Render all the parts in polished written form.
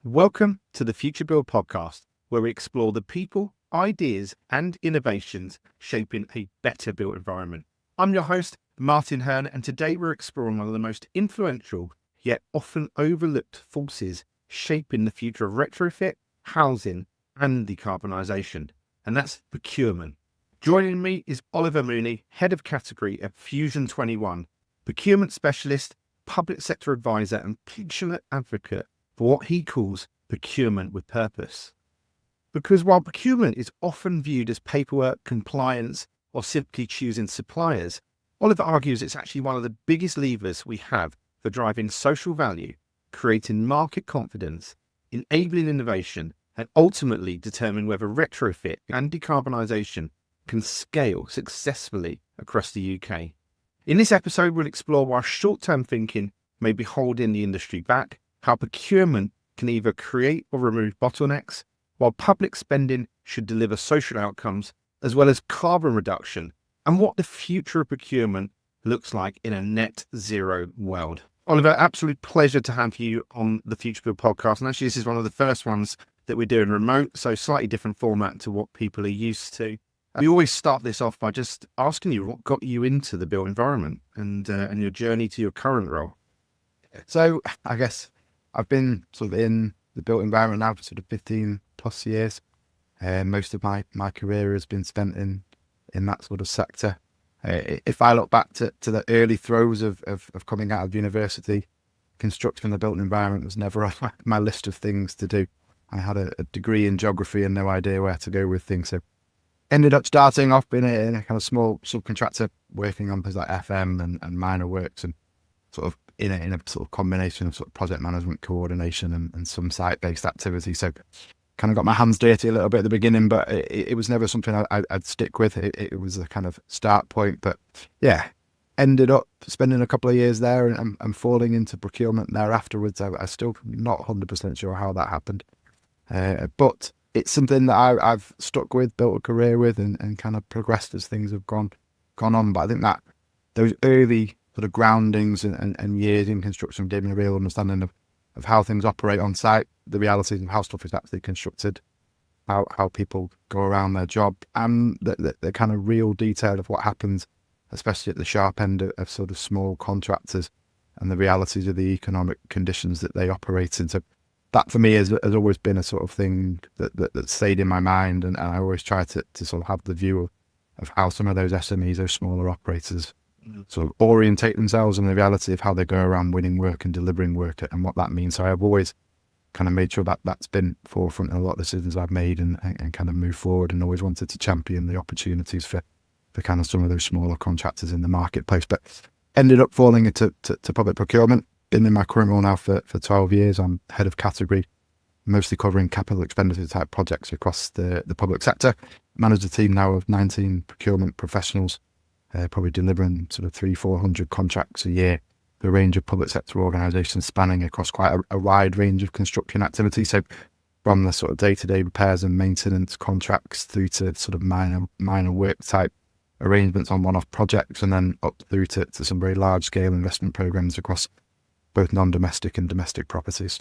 Welcome to the Futurebuild podcast, where we explore the people, ideas, and innovations shaping a better built environment. I'm your host, Martin Hearn, and today we're exploring one of the most influential yet often overlooked forces shaping the future of retrofit, housing, and decarbonisation, and that's procurement. Joining me is Oliver Mooney, Head of Category at Fusion 21, procurement specialist, public sector advisor, and passionate advocate for what he calls procurement with purpose. Because while procurement is often viewed as paperwork, compliance, or simply choosing suppliers, Oliver argues it's actually one of the biggest levers we have for driving social value, creating market confidence, enabling innovation, and ultimately determining whether retrofit and decarbonisation can scale successfully across the UK. In this episode, we'll explore why short-term thinking may be holding the industry back, how procurement can either create or remove bottlenecks, while public spending should deliver social outcomes, as well as carbon reduction, and what the future of procurement looks like in a net zero world. Oliver, absolute pleasure to have you on the Futurebuild podcast. And actually, this is one of the first ones that we're doing remote, so slightly different format to what people are used to. We always start this off by just asking you what got you into the built environment and your journey to your current role. So I guess I've been sort of in the built environment now for sort of 15 plus years. Most of my career has been spent in that sort of sector. If I look back to the early throes of coming out of university, construction the built environment was never on my list of things to do. I had a degree in geography and no idea where to go with things. So ended up starting off in a kind of small subcontractor working on things like FM and minor works, and sort of in a sort of combination of sort of project management, coordination, and some site-based activity. So kind of got my hands dirty a little bit at the beginning, but it was never something I'd stick with. It was a kind of start point. But yeah, ended up spending a couple of years there and falling into procurement there afterwards. I'm still not 100% sure how that happened. But it's something that I've stuck with, built a career with, and kind of progressed as things have gone on. But I think that those early sort of groundings and years in construction gave me a real understanding of how things operate on site, the realities of how stuff is actually constructed, how people go around their job, and the kind of real detail of what happens, especially at the sharp end of sort of small contractors, and the realities of the economic conditions that they operate in. So that for me has always been a sort of thing that stayed in my mind, and I always try to sort of have the view of how some of those SMEs, those smaller operators, sort of orientate themselves and the reality of how they go around winning work and delivering work and what that means. So I've always kind of made sure that that's been forefront in a lot of decisions I've made and kind of move forward, and always wanted to champion the opportunities for kind of some of those smaller contractors in the marketplace. But ended up falling into public procurement. Been in my current role now for 12 years. I'm head of category, mostly covering capital expenditure type projects across the public sector. Manage a team now of 19 procurement professionals, probably delivering sort of 300-400 contracts a year, the range of public sector organisations spanning across quite a wide range of construction activity. So from the sort of day-to-day repairs and maintenance contracts through to sort of minor work type arrangements on one-off projects, and then up through to some very large-scale investment programmes across both non-domestic and domestic properties.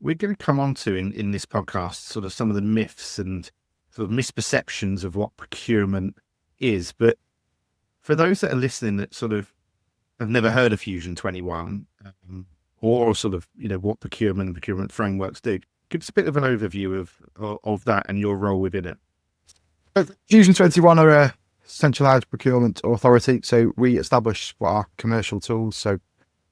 We're going to come on to in this podcast sort of some of the myths and sort of misperceptions of what procurement is, but for those that are listening that sort of have never heard of Fusion 21 or sort of, what procurement and procurement frameworks do, give us a bit of an overview of that and your role within it. Fusion 21 are a centralised procurement authority. So we establish what are commercial tools, so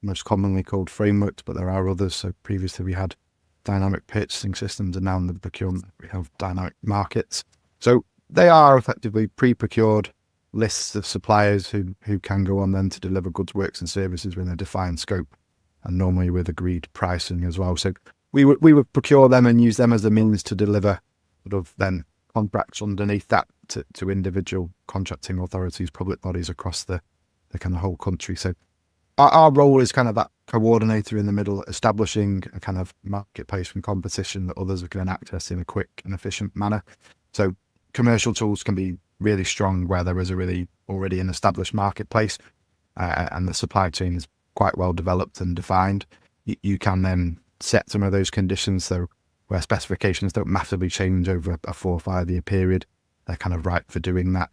most commonly called frameworks, but there are others. So previously we had dynamic purchasing systems, and now in the procurement we have dynamic markets. So they are effectively pre-procured lists of suppliers who can go on then to deliver goods, works and services within a defined scope, and normally with agreed pricing as well. So we would procure them and use them as a means to deliver sort of then contracts underneath that to individual contracting authorities, public bodies across the kind of whole country. So our role is kind of that coordinator in the middle, establishing a kind of marketplace from competition that others can access in a quick and efficient manner. So commercial tools can be really strong where there is already an established marketplace. and the supply chain is quite well developed and defined, you can then set some of those conditions so where specifications don't massively change over a 4 or 5 year period, they're kind of right for doing that.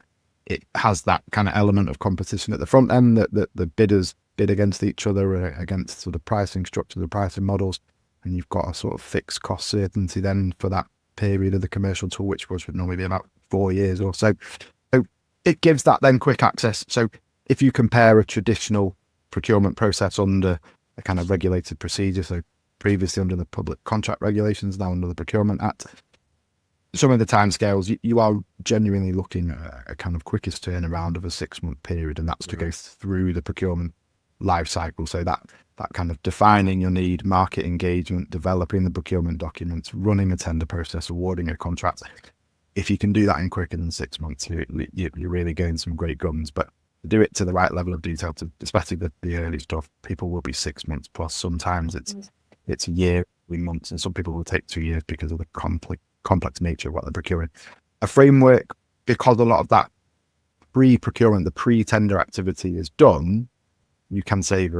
It has that kind of element of competition at the front end that the bidders bid against each other, against sort of pricing structures, the pricing models, and you've got a sort of fixed cost certainty then for that period of the commercial tool, which would normally be about 4 years or so. So it gives that then quick access. So if you compare a traditional procurement process under a kind of regulated procedure, so previously under the public contract regulations, now under the Procurement Act, some of the timescales, you are genuinely looking at a kind of quickest turnaround of a 6-month period, and that's to go through the procurement life cycle. So that kind of defining your need, market engagement, developing the procurement documents, running a tender process, awarding a contract. If you can do that in quicker than 6 months, you're really getting some great guns. But to do it to the right level of detail, especially the early stuff, people will be 6 months plus. Sometimes it's a year, 3 months, and some people will take 2 years because of the complex nature of what they're procuring. A framework, because a lot of that pre-procurement, the pre-tender activity is done, you can save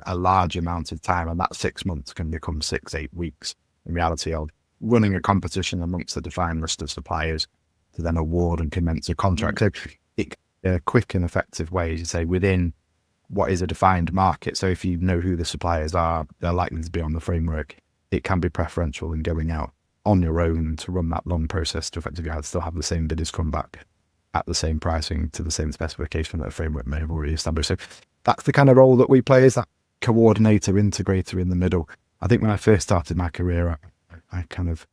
a large amount of time, and that 6 months can become 6-8 weeks in reality of running a competition amongst the defined list of suppliers to then award and commence a contract. So it a quick and effective way, as you say, within what is a defined market. So if you know who the suppliers are, they're likely to be on the framework. It can be preferential in going out on your own to run that long process to effectively still have the same bidders come back at the same pricing to the same specification that a framework may have already established. So that's the kind of role that we play, is that coordinator, integrator in the middle. I think when I first started my career, I kind of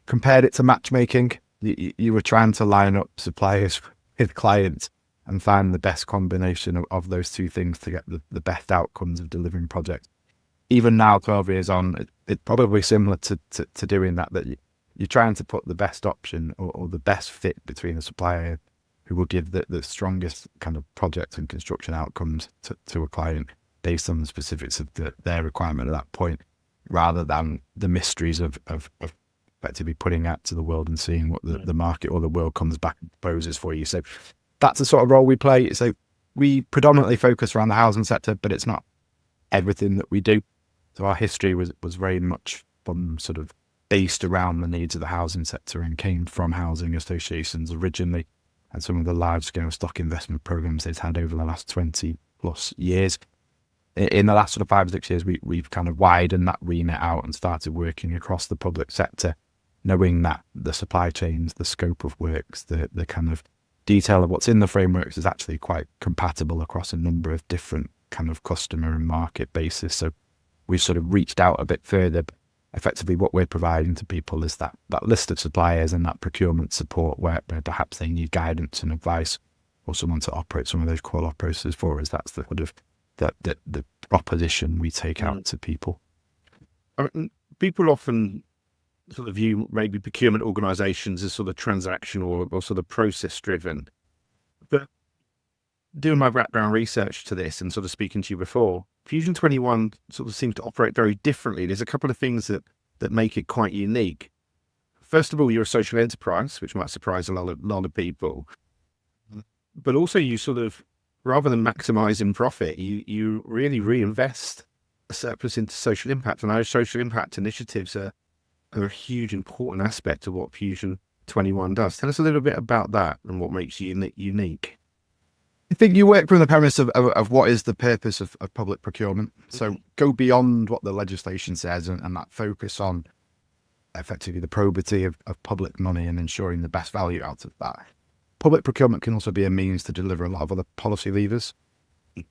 compared it to matchmaking. You were trying to line up suppliers with clients and find the best combination of those two things to get the best outcomes of delivering projects. Even now, 12 years on, it's probably similar to doing that you're trying to put the best option or the best fit between a supplier who will give the strongest kind of project and construction outcomes to a client based on the specifics of their requirement at that point, rather than the mysteries of effectively putting out to the world and seeing what the market or the world comes back and proposes for you. So that's the sort of role we play. So we predominantly focus around the housing sector, but it's not everything that we do. So our history was very much from sort of based around the needs of the housing sector and came from housing associations originally, and some of the large scale stock investment programs they've had over the last 20 plus years. In the last sort of 5 or 6 years, we've kind of widened that remit out and started working across the public sector, knowing that the supply chains, the scope of works, the kind of detail of what's in the frameworks is actually quite compatible across a number of different kind of customer and market bases. So we've sort of reached out a bit further. But effectively, what we're providing to people is that list of suppliers and that procurement support where perhaps they need guidance and advice or someone to operate some of those call-off processes for us. That's the sort of the proposition we take out to people. I mean, people often sort of view maybe procurement organizations as sort of transactional or sort of process driven. But doing my background research to this and sort of speaking to you before, Fusion 21 sort of seems to operate very differently. There's a couple of things that make it quite unique. First of all, you're a social enterprise, which might surprise a lot of people. But also you sort of, rather than maximizing profit, you really reinvest a surplus into social impact. And those social impact initiatives are a huge, important aspect of what Fusion 21 does. Tell us a little bit about that and what makes you unique. I think you work from the premise of what is the purpose of public procurement. So go beyond what the legislation says and that focus on effectively the probity of public money and ensuring the best value out of that. Public procurement can also be a means to deliver a lot of other policy levers.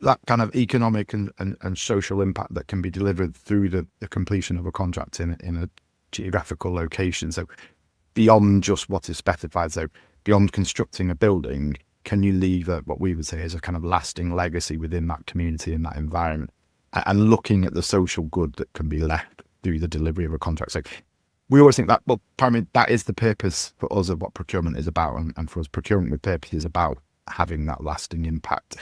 That kind of economic and social impact that can be delivered through the completion of a contract in a geographical location. So beyond just what is specified, so beyond constructing a building, can you leave what we would say is a kind of lasting legacy within that community and that environment, and looking at the social good that can be left through the delivery of a contract. So we always think that, well, primarily that is the purpose for us of what procurement is about. And for us, procurement with purpose is about having that lasting impact.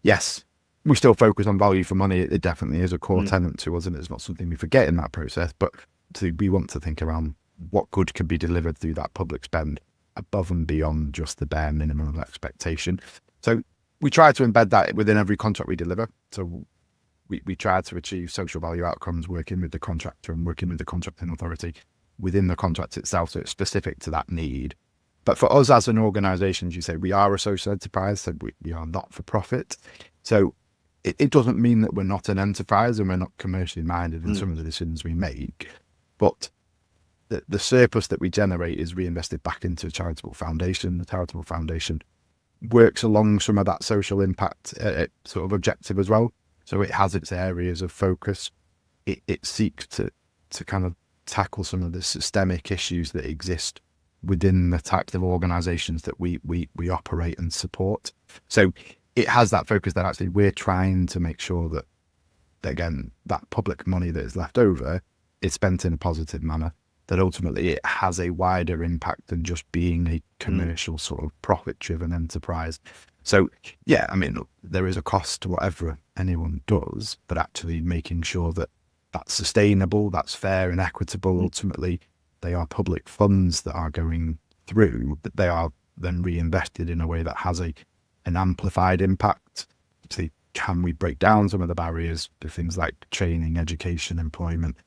Yes, we still focus on value for money. It definitely is a core tenet to us, and it's not something we forget in that process. But we want to think around what good can be delivered through that public spend above and beyond just the bare minimum of expectation. So we try to embed that within every contract we deliver. So we try to achieve social value outcomes working with the contractor and working with the contracting authority within the contract itself. So it's specific to that need. But for us as an organisation, as you say, we are a social enterprise, so we are not for profit. So it doesn't mean that we're not an enterprise and we're not commercially minded in some of the decisions we make. But the surplus that we generate is reinvested back into a charitable foundation. The charitable foundation works along some of that social impact sort of objective as well. So it has its areas of focus. It seeks to kind of tackle some of the systemic issues that exist within the types of organisations that we operate and support. So it has that focus that actually we're trying to make sure that again, that public money that is left over is spent in a positive manner, that ultimately it has a wider impact than just being a commercial sort of profit-driven enterprise. So, yeah, I mean, look, there is a cost to whatever anyone does, but actually making sure that that's sustainable, that's fair and equitable. Ultimately, they are public funds that are going through, but they are then reinvested in a way that has an amplified impact. So can we break down some of the barriers to things like training, education, employment,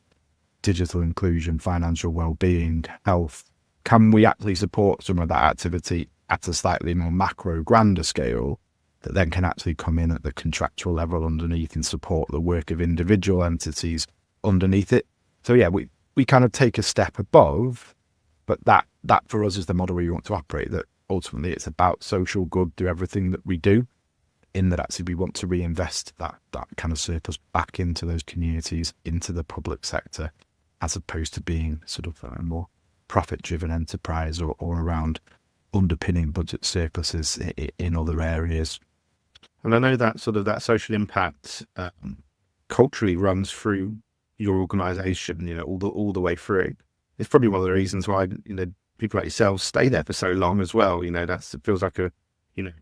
digital inclusion, financial well-being, health? Can we actually support some of that activity at a slightly more macro, grander scale that then can actually come in at the contractual level underneath and support the work of individual entities underneath it? So yeah, we kind of take a step above, but that for us is the model we want to operate, that ultimately it's about social good through everything that we do, in that actually we want to reinvest that kind of surplus back into those communities, into the public sector, as opposed to being sort of a more profit-driven enterprise or around underpinning budget surpluses in other areas. And I know that sort of that social impact culturally runs through your organisation, all the way through. It's probably one of the reasons why, people like yourselves stay there for so long as well. It feels like an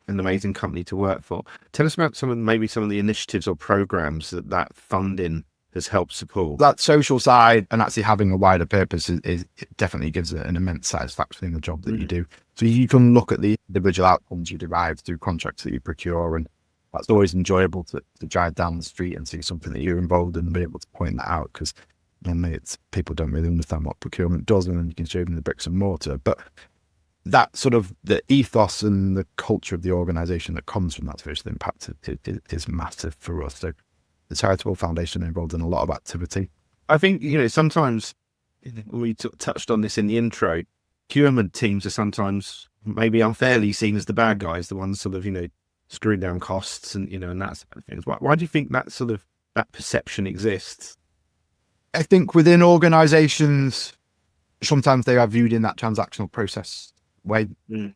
amazing company to work for. Tell us about some of the initiatives or programs that funding has helped support. That social side and actually having a wider purpose is it definitely gives an immense satisfaction in the job that you do. So you can look at the individual outcomes you derive through contracts that you procure, and that's always enjoyable to drive down the street and see something that you're involved in and be able to point that out, because it's people don't really understand what procurement does, and then you can show them the bricks and mortar. But that sort of the ethos and the culture of the organisation that comes from that social impact is massive for us. So the charitable foundation are involved in a lot of activity. I think, sometimes we touched on this in the intro, procurement teams are sometimes maybe unfairly seen as the bad guys, the ones sort of, screwing down costs and, and that sort of things. Why do you think that perception exists? I think within organisations, sometimes they are viewed in that transactional process way,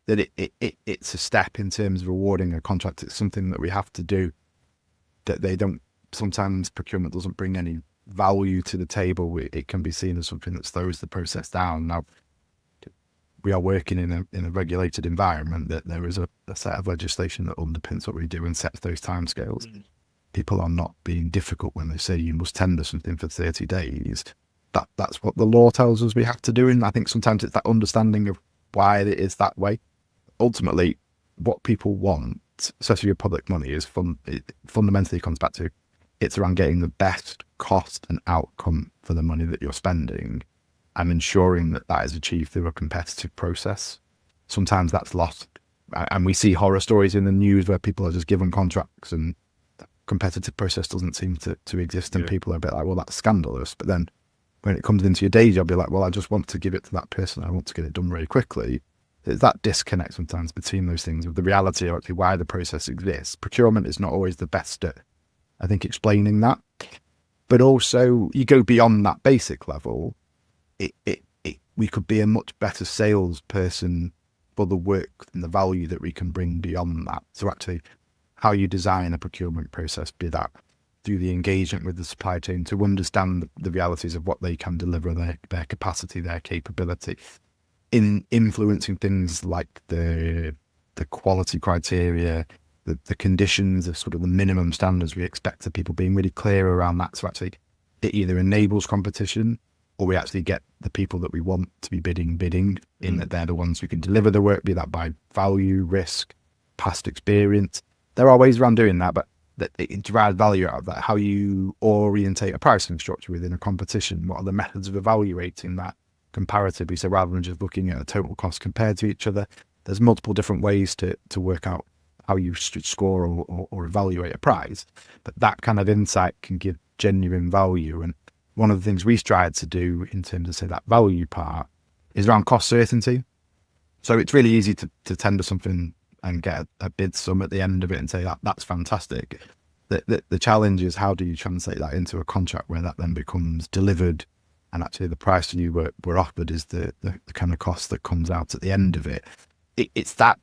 that it's a step in terms of awarding a contract. It's something that we have to do, that they don't. Sometimes procurement doesn't bring any value to the table. It can be seen as something that slows the process down. Now, we are working in a regulated environment, that there is a set of legislation that underpins what we do and sets those timescales. People are not being difficult when they say you must tender something for 30 days. That's what the law tells us we have to do. And I think sometimes it's that understanding of why it is that way. Ultimately, what people want, especially with public money, is it fundamentally comes back to, it's around getting the best cost and outcome for the money that you're spending and ensuring that is achieved through a competitive process. Sometimes that's lost. And we see horror stories in the news where people are just given contracts and the competitive process doesn't seem to exist, and people are a bit like, well, that's scandalous. But then when it comes into your day job, you're like, well, I just want to give it to that person. I want to get it done very quickly. There's that disconnect sometimes between those things, of the reality of actually why the process exists. Procurement is not always the best at, I think, explaining that. But also, you go beyond that basic level, we could be a much better salesperson for the work and the value that we can bring beyond that. So actually, how you design a procurement process, be that through the engagement with the supply chain to understand the realities of what they can deliver, their capacity, their capability, in influencing things like the quality criteria, the conditions, of sort of the minimum standards we expect of people, being really clear around that. So actually it either enables competition, or we actually get the people that we want to be bidding in, that they're the ones who can deliver the work, be that by value, risk, past experience. There are ways around doing that, but that it derives value out of that. How you orientate a pricing structure within a competition. What are the methods of evaluating that comparatively? So rather than just looking at a total cost compared to each other, there's multiple different ways to work out how you should score or evaluate a prize. But that kind of insight can give genuine value. And one of the things we strive to do in terms of, say, that value part is around cost certainty. So it's really easy to tender something and get a bid sum at the end of it and say that's fantastic. The challenge is, how do you translate that into a contract where that then becomes delivered, and actually the price you were offered is the kind of cost that comes out at the end of it. It's that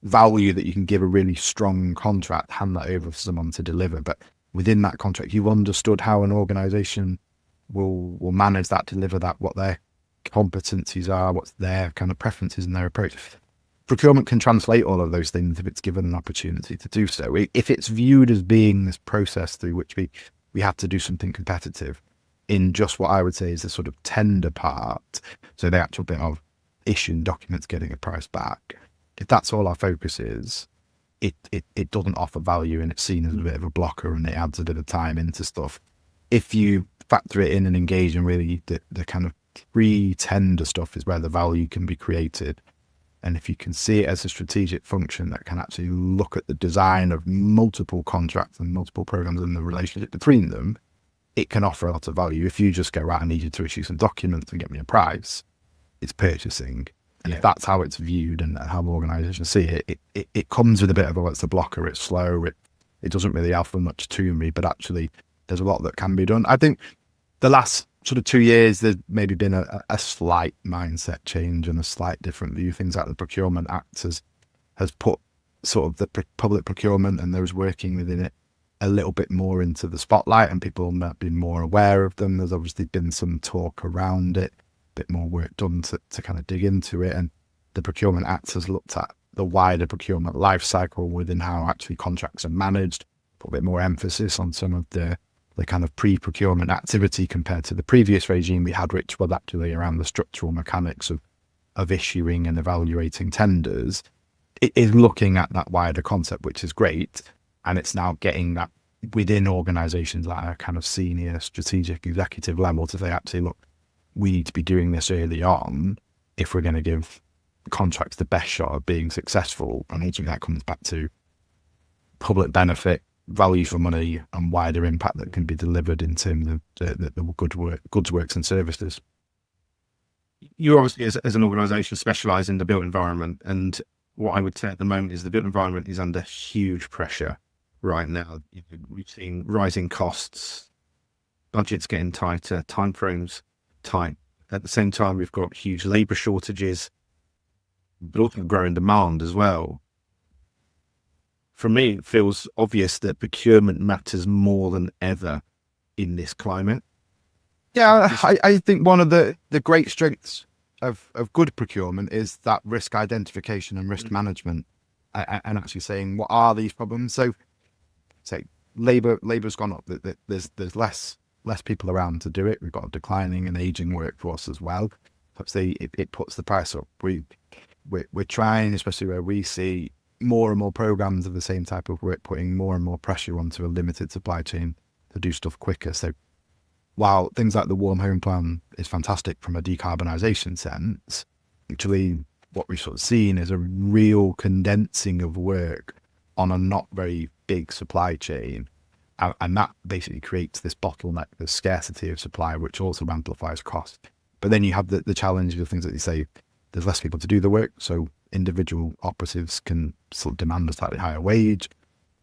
value that you can give a really strong contract, hand that over for someone to deliver, but within that contract you've understood how an organization will manage that, deliver that, what their competencies are, what's their kind of preferences and their approach. Procurement can translate all of those things if it's given an opportunity to do so. If it's viewed as being this process through which we have to do something competitive in just what I would say is the sort of tender part, so the actual bit of issuing documents, getting a price back, if that's all our focus is, it doesn't offer value, and it's seen as a bit of a blocker, and it adds a bit of time into stuff. If you factor it in and engage in really the kind of pre-tender stuff is where the value can be created. And if you can see it as a strategic function that can actually look at the design of multiple contracts and multiple programs and the relationship between them, it can offer a lot of value. If you just go, right, I need you to issue some documents and get me a price, it's purchasing. And if that's how it's viewed and how organizations see it, it comes with a bit of it's a blocker, it's slow, it doesn't really offer much to me, but actually there's a lot that can be done. I think the last sort of 2 years, there's maybe been a slight mindset change and a slight different view. Things like the Procurement Act has put sort of the public procurement and those working within it a little bit more into the spotlight, and people might be more aware of them. There's obviously been some talk around it, a bit more work done to kind of dig into it. And the Procurement Act has looked at the wider procurement life cycle within how actually contracts are managed, put a bit more emphasis on some of the kind of pre-procurement activity compared to the previous regime we had, which was actually around the structural mechanics of issuing and evaluating tenders. It is looking at that wider concept, which is great. And it's now getting that within organizations at a kind of senior strategic executive level to say, actually, look, we need to be doing this early on if we're going to give contracts the best shot of being successful. And ultimately that comes back to public benefit, value for money, and wider impact that can be delivered in terms of the goods, works and services. You obviously, as an organisation, specialise in the built environment, and what I would say at the moment is the built environment is under huge pressure right now. We've seen rising costs, budgets getting tighter, timeframes tight. At the same time, we've got huge labour shortages, but also growing demand as well. For me, it feels obvious that procurement matters more than ever in this climate. Yeah, I think one of the great strengths of good procurement is that risk identification and risk management, and actually saying, what are these problems? So, say labour's gone up. There's less people around to do it. We've got a declining and aging workforce as well. Obviously, it puts the price up. We're trying, especially where we see more and more programs of the same type of work, putting more and more pressure onto a limited supply chain to do stuff quicker. So while things like the Warm Home Plan is fantastic from a decarbonisation sense, actually what we've sort of seen is a real condensing of work on a not very big supply chain. And that basically creates this bottleneck, the scarcity of supply, which also amplifies cost. But then you have the challenge of things that you say, there's less people to do the work, so individual operatives can sort of demand a slightly higher wage.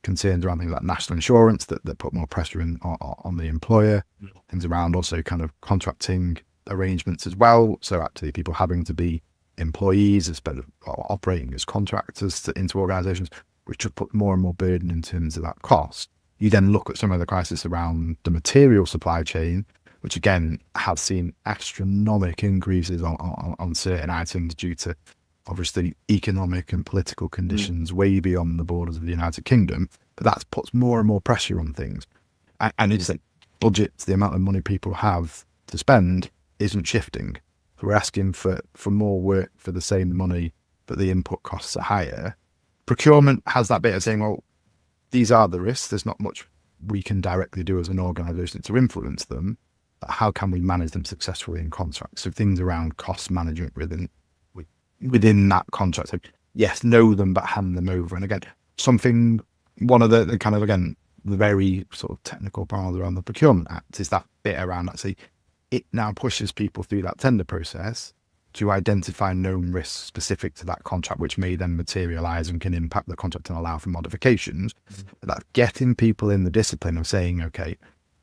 Concerns around things like national insurance that put more pressure on the employer. Things around also kind of contracting arrangements as well. So actually people having to be employees instead of operating as contractors into organisations, which just put more and more burden in terms of that cost. You then look at some of the crisis around the material supply chain, which again has seen astronomical increases on certain items due to obviously economic and political conditions way beyond the borders of the United Kingdom. But that puts more and more pressure on things. And it's like budgets, the amount of money people have to spend isn't shifting. So we're asking for more work for the same money, but the input costs are higher. procurement has that bit of saying, well, these are the risks. There's not much we can directly do as an organisation to influence them. But how can we manage them successfully in contracts? So things around cost management within that contract. So yes, know them, but hand them over. And again, one of the kind of, again, the very sort of technical part around the Procurement Act is that bit around actually it now pushes people through that tender process to identify known risks specific to that contract, which may then materialise and can impact the contract and allow for modifications. But that's getting people in the discipline of saying, okay,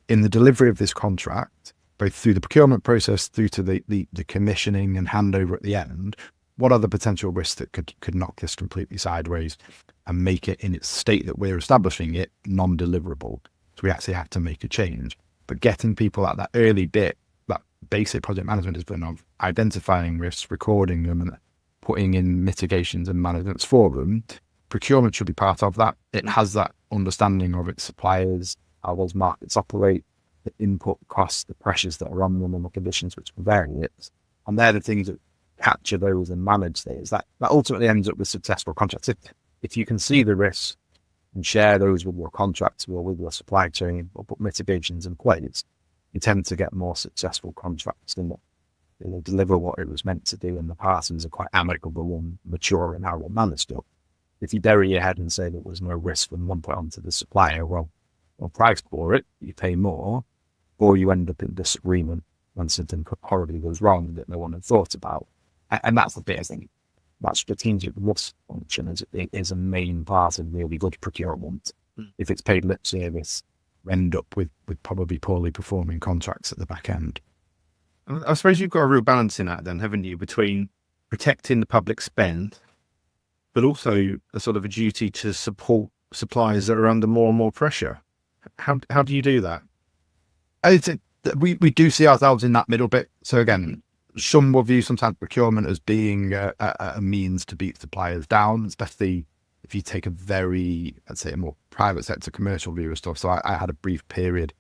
in the delivery of this contract, both through the procurement process, through to the commissioning and handover at the end, what are the potential risks that could knock this completely sideways and make it, in its state that we're establishing it, non-deliverable? So we actually have to make a change. But getting people at that early bit, that basic project management discipline of identifying risks, recording them, and putting in mitigations and managements for them, procurement should be part of that. It has that understanding of its suppliers, how those markets operate, the input costs, the pressures that are on them, and the conditions which will vary it. And they're the things that capture those and manage those. That ultimately ends up with successful contracts. If you can see the risks and share those with your contractor or with your supply chain or put mitigations in place, you tend to get more successful contracts than what deliver what it was meant to do in the past and is a quite amicable and mature in how it managed it. If you bury your head and say there was no risk from one point on to the supplier, well, price for it, you pay more, or you end up in disagreement when something horribly goes wrong that no one had thought about. And that's the bit, I think, that strategic risk function is a main part of really good procurement. If it's paid lip service, we end up with probably poorly performing contracts at the back end. I suppose you've got a real balance in that then, haven't you, between protecting the public spend, but also a sort of a duty to support suppliers that are under more and more pressure. How do you do that? We do see ourselves in that middle bit. So again, some will view sometimes procurement as being a means to beat suppliers down, especially if you take a very, I'd say, a more private sector commercial view of stuff. So I had a brief period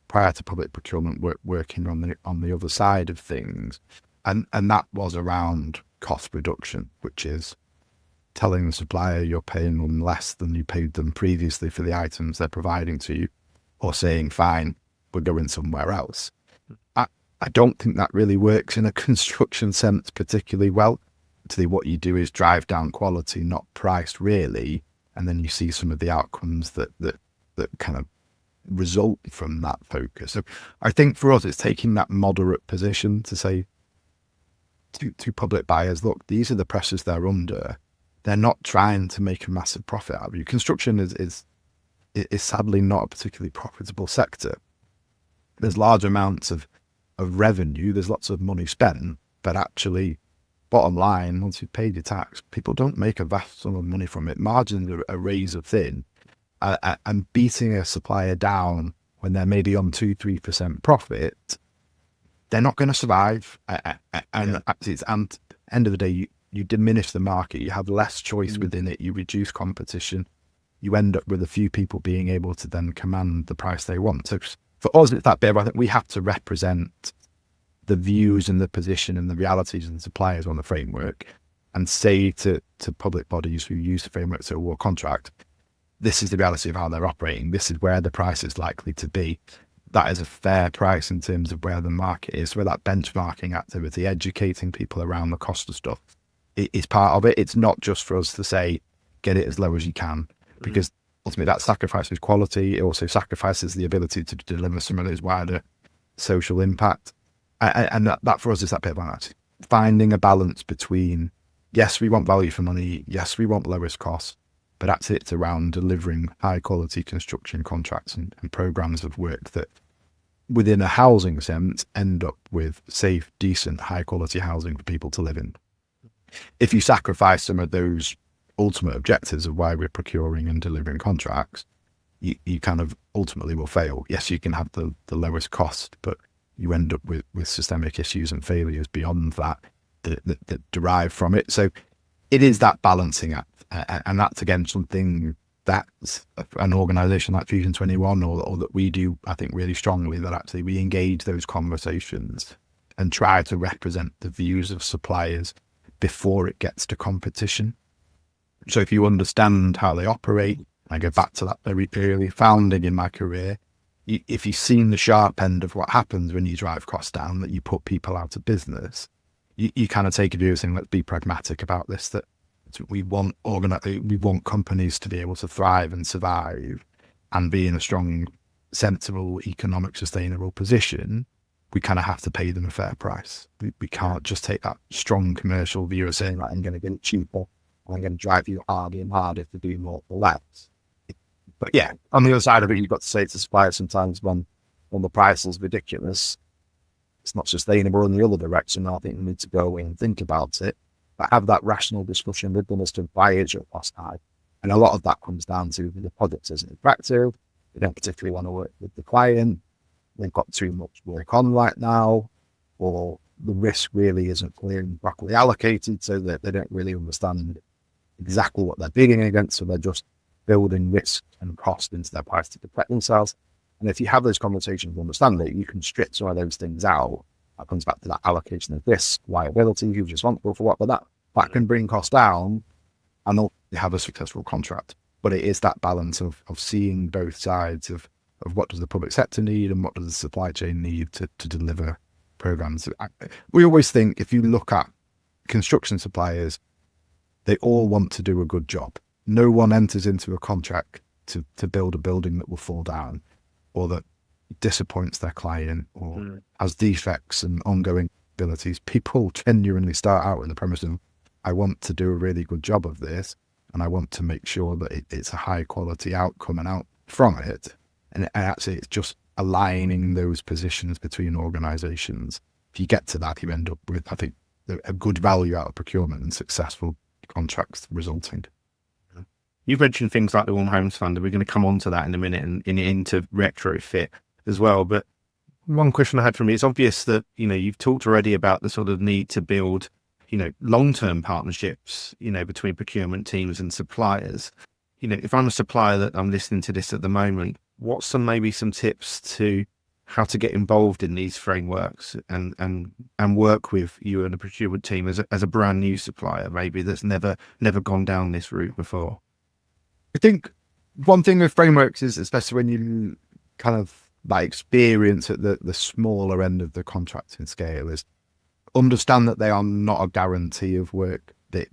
prior to public procurement working on the other side of things. And that was around cost reduction, which is telling the supplier you're paying them less than you paid them previously for the items they're providing to you, or saying, fine, we're going somewhere else. I don't think that really works in a construction sense particularly well. Actually, what you do is drive down quality, not price, really. And then you see some of the outcomes that kind of result from that focus. So I think for us, it's taking that moderate position to say to public buyers, look, these are the pressures they're under. They're not trying to make a massive profit out of you. Construction is sadly not a particularly profitable sector. There's large amounts of revenue, there's lots of money spent, but actually, bottom line, once you've paid your tax, people don't make a vast sum of money from it. Margins are razor thin, and beating a supplier down when they're maybe on 2-3% profit, they're not going to survive. And actually, at the end of the day, you diminish the market, you have less choice within it, you reduce competition, you end up with a few people being able to then command the price they want. So for us, it's that bit of, I think we have to represent the views and the position and the realities of the suppliers on the framework and say to public bodies who use the framework to award contract, this is the reality of how they're operating. This is where the price is likely to be. That is a fair price in terms of where the market is, where that benchmarking activity, educating people around the cost of stuff is part of it. It's not just for us to say, get it as low as you can, because ultimately that sacrifices quality. It also sacrifices the ability to deliver some of those wider social impact. And that for us is that bit about that. Finding a balance between, yes, we want value for money. Yes, we want lowest costs, but actually it's around delivering high quality construction contracts and programs of work that within a housing sense end up with safe, decent, high quality housing for people to live in. If you sacrifice some of those ultimate objectives of why we're procuring and delivering contracts, you kind of ultimately will fail. Yes, you can have the lowest cost, but you end up with systemic issues and failures beyond that derive from it. So it is that balancing act. And that's, again, something that an organisation like Fusion 21 or that we do, I think, really strongly, that actually we engage those conversations and try to represent the views of suppliers before it gets to competition. So if you understand how they operate, I go back to that very early founding in my career. If you've seen the sharp end of what happens when you drive costs down, that you put people out of business, you kind of take a view saying, let's be pragmatic about this, that we want companies to be able to thrive and survive and be in a strong, sensible, economic, sustainable position. We kind of have to pay them a fair price. We can't just take that strong commercial view of saying, like, I'm going to get it cheaper, and I'm going to drive you harder and harder to do more for less. But yeah, on the other side of it, you've got to say to suppliers sometimes when the price is ridiculous, it's not sustainable in the other direction. I think we need to go away and think about it, but have that rational discussion with them as to why is your cost high. And a lot of that comes down to the project isn't attractive. They don't particularly want to work with the client. They've got too much work on right now, or the risk really isn't clear and properly allocated, so that they don't really understand exactly what they're bidding against. So they're just building risk and cost into their price to protect themselves. And if you have those conversations and understand that, you can strip some of those things out. That comes back to that allocation of risk, liability, who's responsible for what, but that can bring costs down and they'll have a successful contract. But it is that balance of seeing both sides of what does the public sector need and what does the supply chain need to deliver programs. We always think, if you look at construction suppliers, they all want to do a good job. No one enters into a contract to build a building that will fall down or that disappoints their client or has defects and ongoing abilities. People genuinely start out with the premise of, I want to do a really good job of this and I want to make sure that it's a high quality outcome and out from it. And actually it's just aligning those positions between organisations. If you get to that, you end up with, I think, a good value out of procurement and successful contracts resulting. You've mentioned things like the Warm Homes Fund, and we're going to come on to that in a minute and into retrofit as well. But one question I had from you, it's obvious that, you've talked already about the sort of need to build, long-term partnerships, between procurement teams and suppliers. If I'm a supplier that I'm listening to this at the moment, what's maybe some tips to how to get involved in these frameworks and work with you and the procurement team as a brand new supplier, maybe that's never gone down this route before? I think one thing with frameworks is, especially when you kind of like experience at the smaller end of the contracting scale, is understand that they are not a guarantee of work. That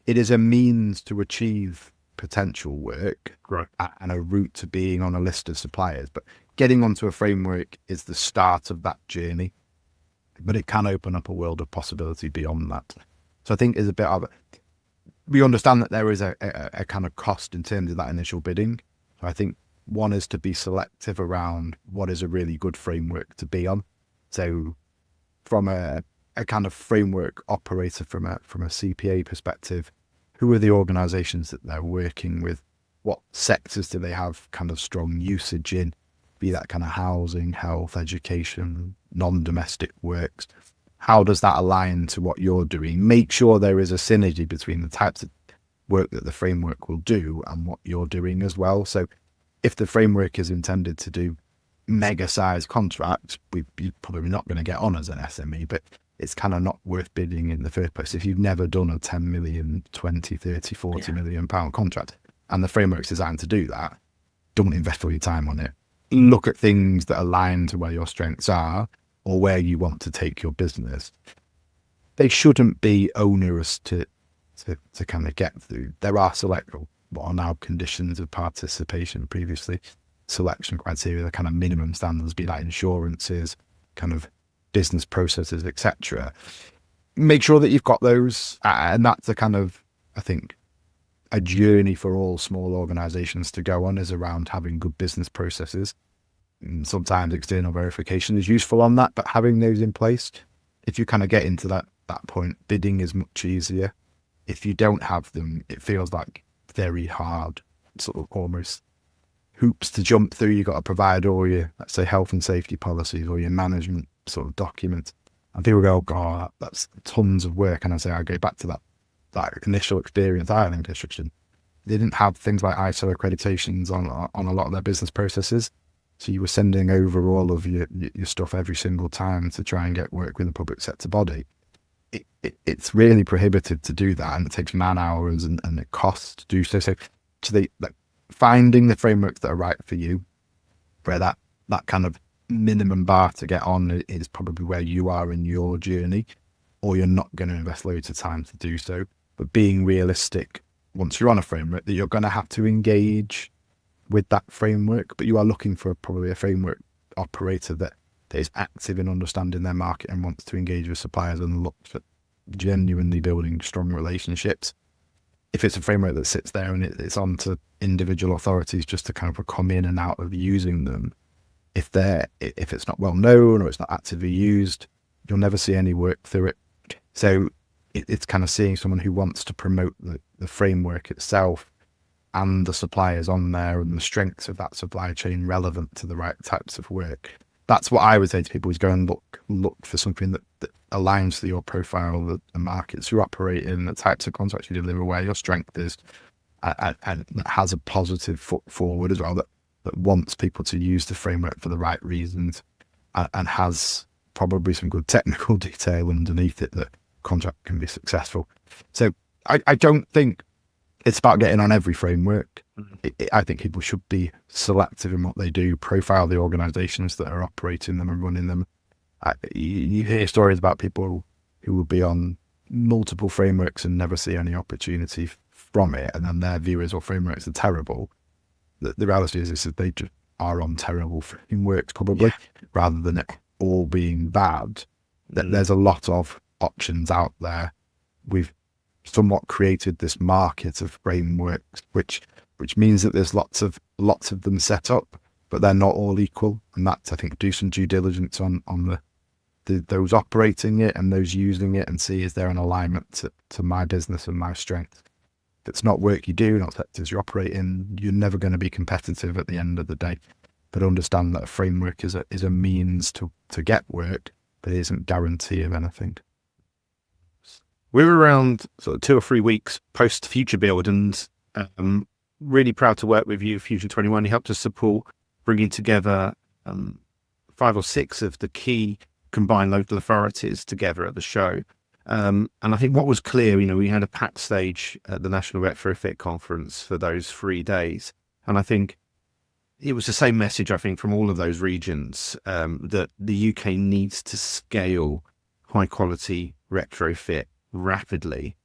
it is a means to achieve potential work, right, and a route to being on a list of suppliers. But getting onto a framework is the start of that journey, but it can open up a world of possibility beyond that. So I think it's a bit of we understand that there is a kind of cost in terms of that initial bidding. So I think one is to be selective around what is a really good framework to be on. So from a kind of framework operator, from a CPA perspective, who are the organisations that they're working with? What sectors do they have kind of strong usage in? Be that kind of housing, health, education, non-domestic works. How does that align to what you're doing? Make sure there is a synergy between the types of work that the framework will do and what you're doing as well. So if the framework is intended to do mega size contracts, you're probably not going to get on as an SME, but it's kind of not worth bidding in the first place. If you've never done a 10 million, 20, 30, 40 million pound contract and the framework's designed to do that, don't invest all your time on it. Look at things that align to where your strengths are or where you want to take your business. They shouldn't be onerous to kind of get through. There are what are now conditions of participation, previously selection criteria, the kind of minimum standards, be that insurances, kind of business processes, etc. Make sure that you've got those, and that's a kind of, I think, a journey for all small organizations to go on, is around having good business processes. And sometimes external verification is useful on that, but having those in place, if you kind of get into that point, bidding is much easier. If you don't have them, it feels like very hard, sort of almost hoops to jump through. You've got to provide all your, let's say, health and safety policies or your management sort of documents. And people go, oh God, that's tons of work. And I say, I go back to that initial experience I had in construction. They didn't have things like ISO accreditations on a lot of their business processes. So you were sending over all of your stuff every single time to try and get work with a public sector body. it's really prohibitive to do that, and it takes man hours and it costs to do so. So like finding the frameworks that are right for you, where that kind of minimum bar to get on is probably where you are in your journey, or you're not going to invest loads of time to do so. But being realistic, once you're on a framework, that you're going to have to engage with that framework, but you are looking for probably a framework operator that is active in understanding their market and wants to engage with suppliers and looks at genuinely building strong relationships. If it's a framework that sits there and it's on to individual authorities just to kind of come in and out of using them, if it's not well known or it's not actively used, you'll never see any work through it. So it's kind of seeing someone who wants to promote the framework itself and the suppliers on there and the strengths of that supply chain relevant to the right types of work. That's what I would say to people, is go and look for something that aligns to your profile, the markets you operate in, the types of contracts you deliver, where your strength is, and that has a positive foot forward as well, that wants people to use the framework for the right reasons, and has probably some good technical detail underneath it that contract can be successful. So I don't think it's about getting on every framework. I think people should be selective in what they do, profile the organizations that are operating them and running them. You hear stories about people who will be on multiple frameworks and never see any opportunity from it, and then their view is, well, frameworks are terrible. The reality is that they just are on terrible frameworks, probably, rather than it all being bad. There's a lot of options out there. We've somewhat created this market of frameworks, which means that there's lots of them set up, but they're not all equal. And that's, I think, do some due diligence on those operating it and those using it, and see, is there an alignment to my business and my strengths. If it's not work you do, not sectors you operate in, you're never going to be competitive at the end of the day. But understand that a framework is a means to get work, but it isn't guarantee of anything. We were around sort of 2 or 3 weeks post Futurebuild, and really proud to work with you, Future 21. You helped us support bringing together 5 or 6 of the key combined local authorities together at the show. And I think what was clear, we had a packed stage at the National Retrofit Conference for those 3 days. And I think it was the same message, I think, from all of those regions, that the UK needs to scale high quality retrofit rapidly.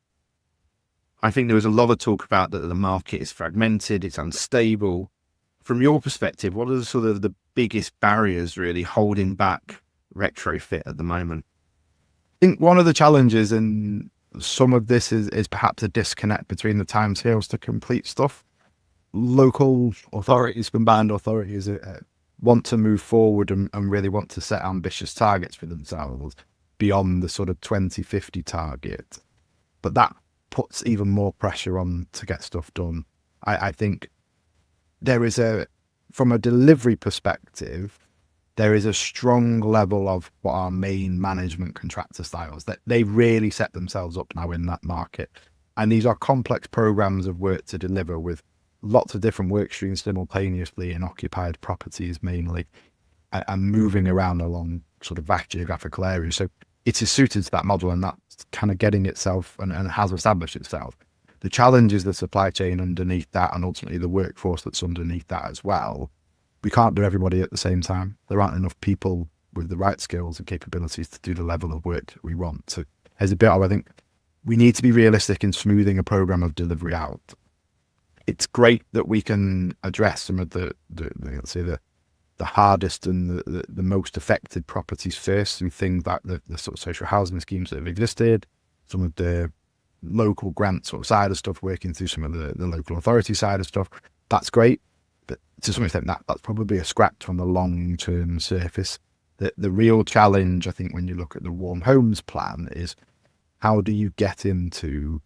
I think there was a lot of talk about that the market is fragmented, it's unstable. From your perspective, what are the sort of the biggest barriers really holding back retrofit at the moment? I think one of the challenges in some of this is perhaps a disconnect between the timescales to complete stuff. Local authorities, combined authorities, want to move forward and really want to set ambitious targets for themselves beyond the sort of 2050 target. But that puts even more pressure on to get stuff done. I think there is from a delivery perspective, there is a strong level of what are main management contractor styles, that they really set themselves up now in that market. And these are complex programs of work to deliver with lots of different work streams simultaneously in occupied properties mainly, and moving around along sort of vast geographical areas. So it is suited to that model, and that's kind of getting itself and has established itself. The challenge is the supply chain underneath that, and ultimately the workforce that's underneath that as well. We can't do everybody at the same time. There aren't enough people with the right skills and capabilities to do the level of work that we want. So there's a bit of, I think, we need to be realistic in smoothing a program of delivery out. It's great that we can address some of the let's say the hardest and the most affected properties first, through things like the sort of social housing schemes that have existed, some of the local grant sort of side of stuff, working through some of the local authority side of stuff. That's great, but to some extent that's probably a scratch on the long-term surface. The real challenge, I think, when you look at the Warm Homes plan, is how do you get into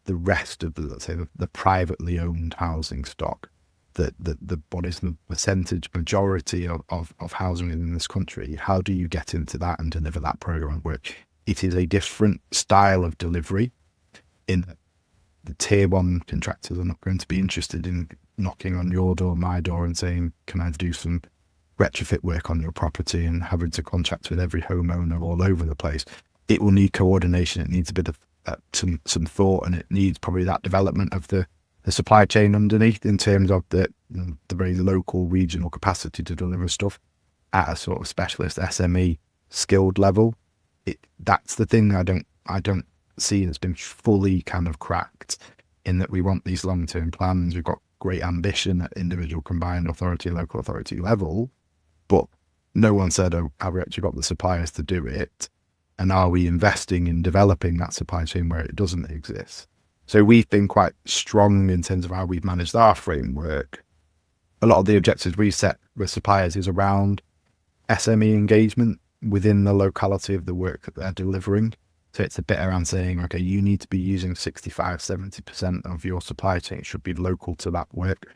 the rest of let's say the privately owned housing stock, what is the percentage majority of housing in this country? How do you get into that and deliver that program where it is a different style of delivery? In the tier 1 contractors are not going to be interested in knocking on your door, my door, and saying, can I do some retrofit work on your property, and having to contract with every homeowner all over the place. it will need coordination. It needs a bit of some thought, and it needs probably that development of the supply chain underneath in terms of the very local regional capacity to deliver stuff at a sort of specialist SME skilled level. That's the thing I don't see has been fully kind of cracked, in that we want these long-term plans. We've got great ambition at individual combined authority, local authority level, but no one said, oh, have we actually got the suppliers to do it? And are we investing in developing that supply chain where it doesn't exist? So we've been quite strong in terms of how we've managed our framework. A lot of the objectives we set with suppliers is around SME engagement within the locality of the work that they're delivering. So it's a bit around saying, okay, you need to be using 65, 70% of your supply chain should be local to that work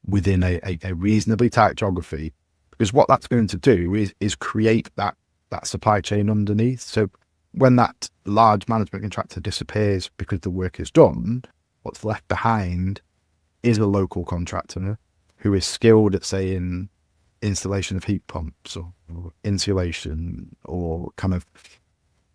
within a reasonably tight geography. Because what that's going to do is create that supply chain underneath. So when that large management contractor disappears because the work is done, what's left behind is a local contractor who is skilled at, say, in installation of heat pumps or insulation or kind of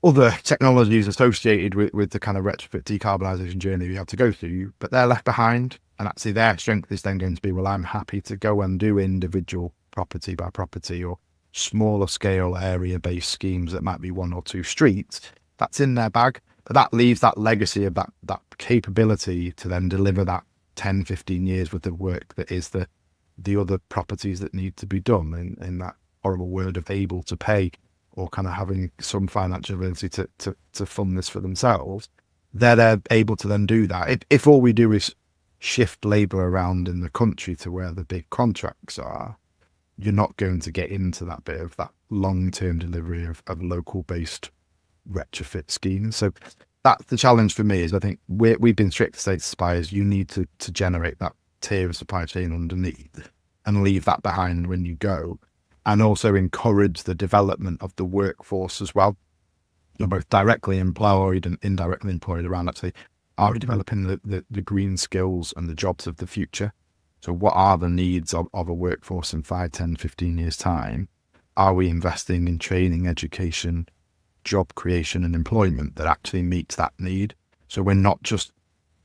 other technologies associated with the kind of retrofit decarbonisation journey we have to go through, but they're left behind. And actually their strength is then going to be, well, I'm happy to go and do individual property by property or smaller scale area based schemes that might be one or two streets. That's in their bag, but that leaves that legacy of that capability to then deliver that 10, 15 years worth of work that is the other properties that need to be done in that horrible word of able to pay, or kind of having some financial ability to fund this for themselves. They're able to then do that. If all we do is shift labour around in the country to where the big contracts are, you're not going to get into that bit of that long-term delivery of local-based retrofit schemes. So that's the challenge for me, is I think we've been strict to say to suppliers, you need to generate that tier of supply chain underneath and leave that behind when you go, and also encourage the development of the workforce as well. You're both directly employed and indirectly employed around actually, are we developing the green skills and the jobs of the future? So what are the needs of a workforce in 5, 10, 15 years time? Are we investing in training, education, job creation and employment that actually meets that need? So we're not just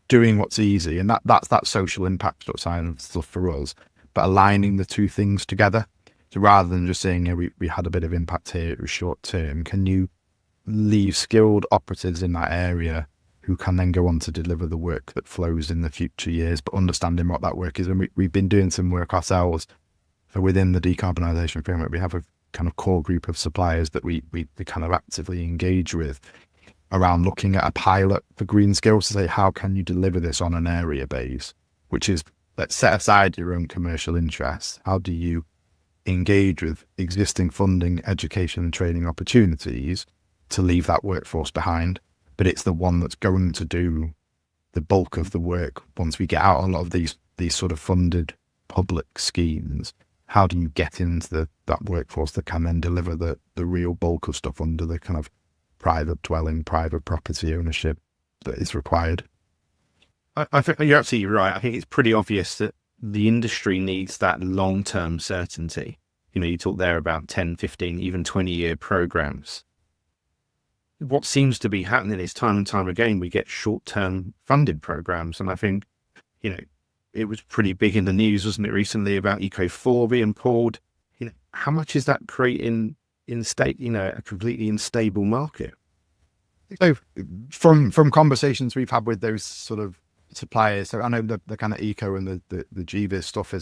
doing what's easy, and that's that social impact side of stuff for us, but aligning the two things together. So rather than just saying, yeah, we had a bit of impact here, it was short term, can you leave skilled operatives in that area who can then go on to deliver the work that flows in the future years, but understanding what that work is? And we've been doing some work ourselves. So within the decarbonisation framework, we have a kind of core group of suppliers that we kind of actively engage with around looking at a pilot for green skills to say, how can you deliver this on an area base, which is, let's set aside your own commercial interests. How do you engage with existing funding, education and training opportunities to leave that workforce behind? But it's the one that's going to do the bulk of the work once we get out a lot of these sort of funded public schemes. How do you get into that workforce that can then deliver the real bulk of stuff under the kind of private dwelling, private property ownership that is required? I think you're absolutely right. I think it's pretty obvious that the industry needs that long-term certainty. You know, you talk there about 10, 15, even 20-year programs. What seems to be happening is time and time again, we get short-term funded programs. And I think, you know, it was pretty big in the news, wasn't it, recently, about Eco4 being pulled. You know, how much is that creating a completely unstable market? So from conversations we've had with those sort of suppliers, so I know the kind of eco and the GBIS stuff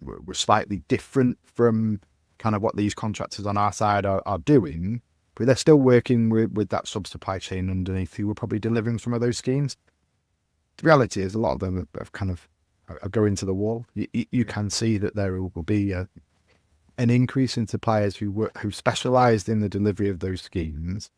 we're slightly different from kind of what these contractors on our side are doing, but they're still working with that sub-supply chain underneath who are probably delivering some of those schemes. The reality is a lot of them have kind of are going to the wall. You can see that there will be an increase in suppliers who specialised in the delivery of those schemes,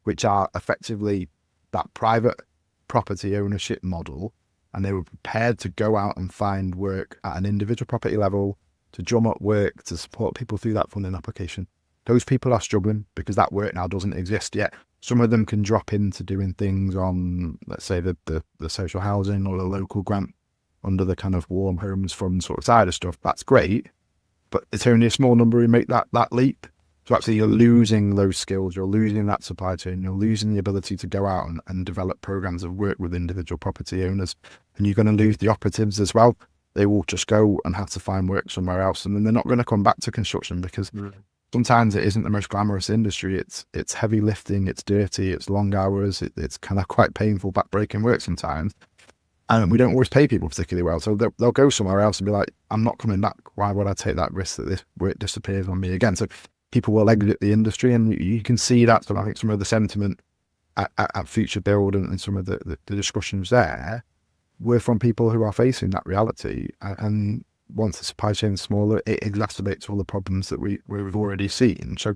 which are effectively that private property ownership model, and they were prepared to go out and find work at an individual property level, to drum up work, to support people through that funding application. Those people are struggling because that work now doesn't exist yet. Some of them can drop into doing things on, let's say, the social housing or the local grant under the kind of warm homes fund sort of side of stuff. That's great, but it's only a small number who make that leap. So actually you're losing those skills, you're losing that supply chain, you're losing the ability to go out and develop programs of work with individual property owners. And you're going to lose the operatives as well. They will just go and have to find work somewhere else. And then they're not going to come back to construction because sometimes it isn't the most glamorous industry. It's heavy lifting, it's dirty, it's long hours, it's kind of quite painful, backbreaking work sometimes. And we don't always pay people particularly well. So they'll go somewhere else and be like, I'm not coming back. Why would I take that risk that this work disappears on me again? So people will exit the industry, and you can see that. So I think some of the sentiment at Futurebuild and some of the discussions there were from people who are facing that reality. And once the supply chain is smaller, it exacerbates all the problems that we've already seen. So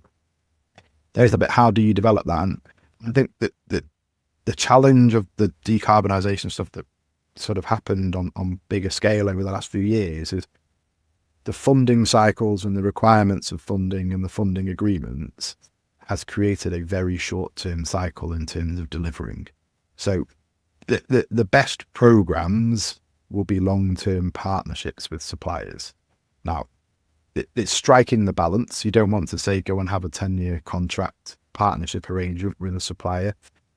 there's a bit, how do you develop that? And I think that the challenge of the decarbonisation stuff that sort of happened on bigger scale over the last few years is the funding cycles and the requirements of funding and the funding agreements has created a very short-term cycle in terms of delivering. So the best programs will be long-term partnerships with suppliers. Now, it's striking the balance. You don't want to say go and have a 10-year contract partnership arrangement with a supplier.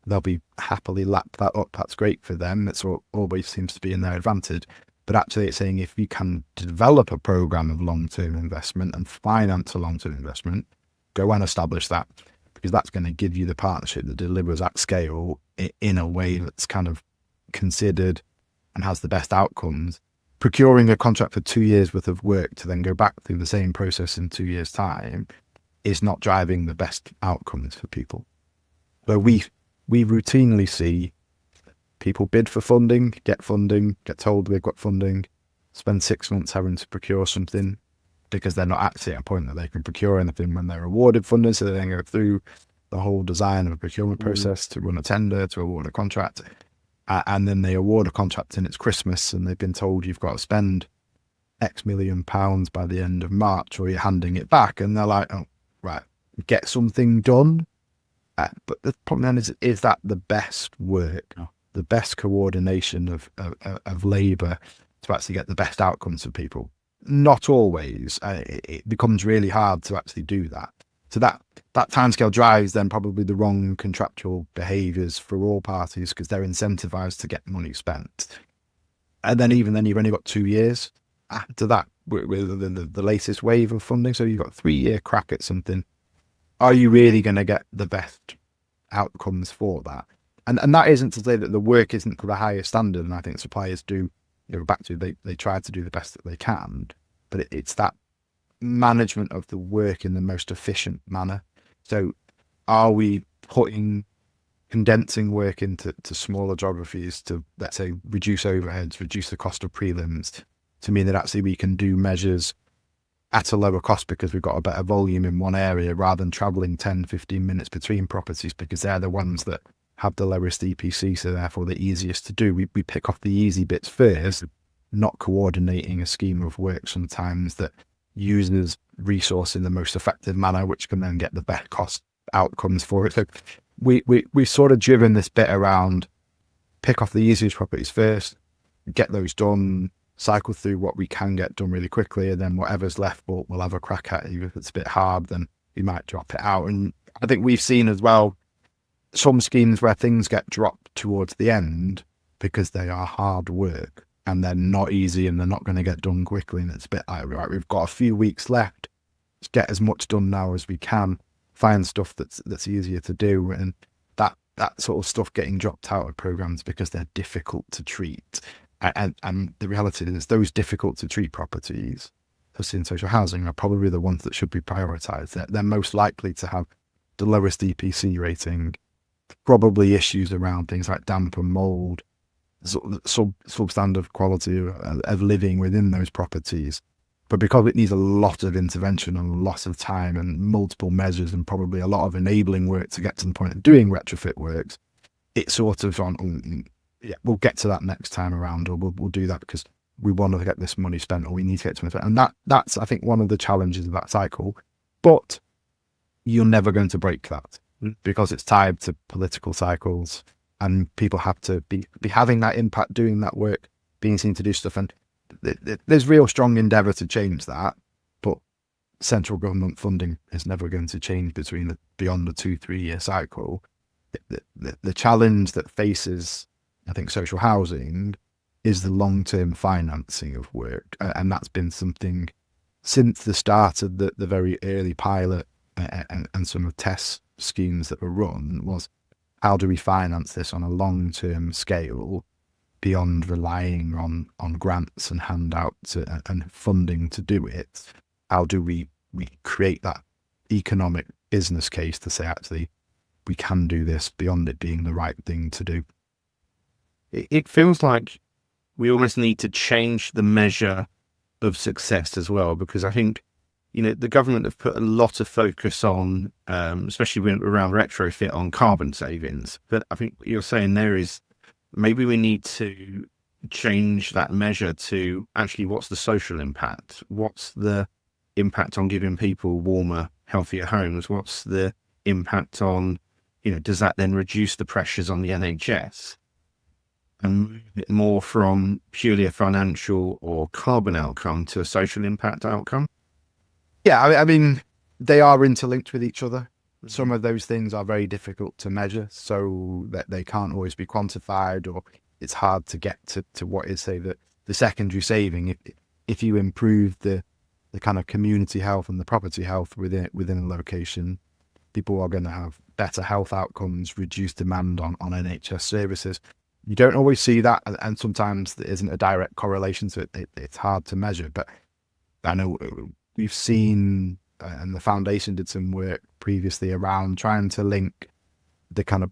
They'll be happily lap that up. That's great for them. It's always seems to be in their advantage. But actually it's saying if you can develop a program of long-term investment and finance a long-term investment, go and establish that, because that's going to give you the partnership that delivers at scale in a way that's kind of considered and has the best outcomes. Procuring a contract for 2 years worth of work to then go back through the same process in 2 years' time is not driving the best outcomes for people. So we routinely see people bid for funding, get told they've got funding, spend 6 months having to procure something because they're not actually at a point that they can procure anything when they're awarded funding. So they then go through the whole design of a procurement process to run a tender, to award a contract. And then they award a contract and it's Christmas and they've been told you've got to spend X million pounds by the end of March or you're handing it back. And they're like, oh, right, get something done. But the problem then is that the best work, the best coordination of labour to actually get the best outcomes for people? Not always. It becomes really hard to actually do that. So that timescale drives then probably the wrong contractual behaviours for all parties because they're incentivised to get money spent. And then even then you've only got 2 years after that with the latest wave of funding. So you've got a 3-year crack at something. Are you really going to get the best outcomes for that? And that isn't to say that the work isn't to the highest standard. And I think suppliers do, they try to do the best that they can, but it's that management of the work in the most efficient manner. So are we condensing work into smaller geographies to, let's say, reduce overheads, reduce the cost of prelims, to mean that actually we can do measures at a lower cost because we've got a better volume in one area rather than travelling 10, 15 minutes between properties because they're the ones that have the lowest EPC, so therefore the easiest to do. We pick off the easy bits first, not coordinating a scheme of work sometimes that uses resource in the most effective manner, which can then get the best cost outcomes for it. So we've sort of driven this bit around pick off the easiest properties first, get those done, cycle through what we can get done really quickly, and then whatever's left we'll have a crack at. If it's a bit hard, then we might drop it out. And I think we've seen as well some schemes where things get dropped towards the end because they are hard work and they're not easy and they're not going to get done quickly. And it's a bit like, right, we've got a few weeks left. Let's get as much done now as we can. Find stuff that's easier to do. And that sort of stuff getting dropped out of programs because they're difficult to treat. And the reality is those difficult to treat properties, especially in social housing, are probably the ones that should be prioritised. They're most likely to have the lowest EPC rating, probably issues around things like damp and mould, substandard quality of living within those properties. But because it needs a lot of intervention and a lot of time and multiple measures and probably a lot of enabling work to get to the point of doing retrofit works, it's sort of on, yeah, we'll get to that next time around, or we'll do that because we want to get this money spent, or we need to get to it. And that's, I think, one of the challenges of that cycle. But you're never going to break that because it's tied to political cycles and people have to be having that impact, doing that work, being seen to do stuff. And there's real strong endeavour to change that, but central government funding is never going to change beyond the 2-3 year cycle. The challenge that faces, I think, social housing is the long-term financing of work. And that's been something since the start of the very early pilot and some of test schemes that were run, was how do we finance this on a long-term scale beyond relying on grants and handouts and funding to do it? How do we create that economic business case to say, actually, we can do this beyond it being the right thing to do? It feels like we almost need to change the measure of success as well, because I think, the government have put a lot of focus on, especially around retrofit, on carbon savings. But I think what you're saying there is maybe we need to change that measure to actually what's the social impact? What's the impact on giving people warmer, healthier homes? What's the impact on, does that then reduce the pressures on the NHS? And move it more from purely a financial or carbon outcome to a social impact outcome? Yeah, I mean, they are interlinked with each other. Some of those things are very difficult to measure, so that they can't always be quantified, or it's hard to get to what is, say, the secondary saving. If you improve the kind of community health and the property health within a location, people are going to have better health outcomes, reduced demand on NHS services. You don't always see that, and sometimes there isn't a direct correlation, so it's hard to measure. But I know we've seen, and the foundation did some work previously around trying to link the kind of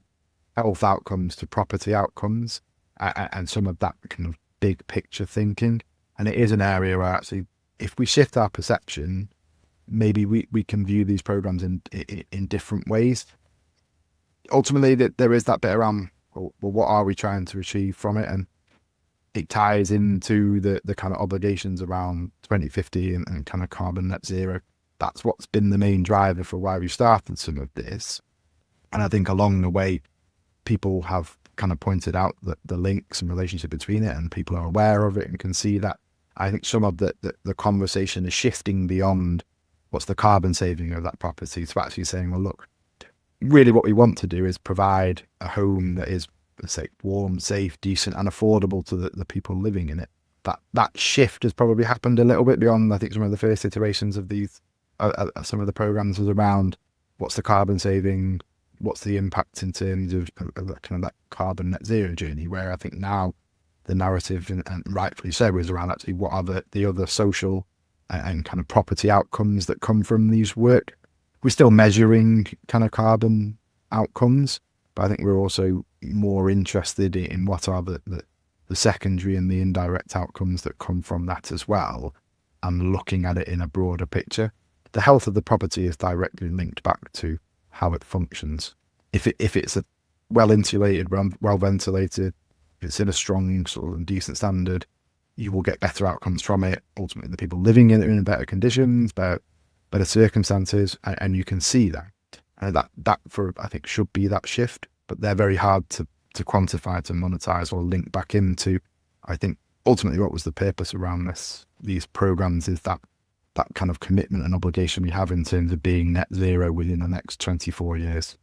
health outcomes to property outcomes, and some of that kind of big picture thinking. And it is an area where actually, if we shift our perception, maybe we can view these programs in different ways. Ultimately, there is that bit around, well, what are we trying to achieve from it? And it ties into the kind of obligations around 2050 and kind of carbon net zero. That's what's been the main driver for why we started some of this. And I think along the way, people have kind of pointed out the links and relationship between it, and people are aware of it and can see that. I think some of the conversation is shifting beyond what's the carbon saving of that property to actually saying, well, look, really what we want to do is provide a home that is, let's say, warm, safe, decent, and affordable to the people living in it. That shift has probably happened a little bit beyond, I think, some of the first iterations of these. Some of the programs was around what's the carbon saving, what's the impact in terms of kind of that carbon net zero journey, where I think now the narrative, and rightfully so, is around actually what are the other social and kind of property outcomes that come from these work. We're still measuring kind of carbon outcomes, but I think we're also more interested in what are the secondary and the indirect outcomes that come from that as well, and looking at it in a broader picture. The health of the property is directly linked back to how it functions. If it's a well insulated, well ventilated, if it's in a strong sort of decent standard, you will get better outcomes from it. Ultimately, the people living in it are in better conditions, better circumstances, and you can see that. And that for, I think, should be that shift, but they're very hard to quantify, to monetize, or link back into. I think ultimately what was the purpose around these programs is that kind of commitment and obligation we have in terms of being net zero within the next 24 years.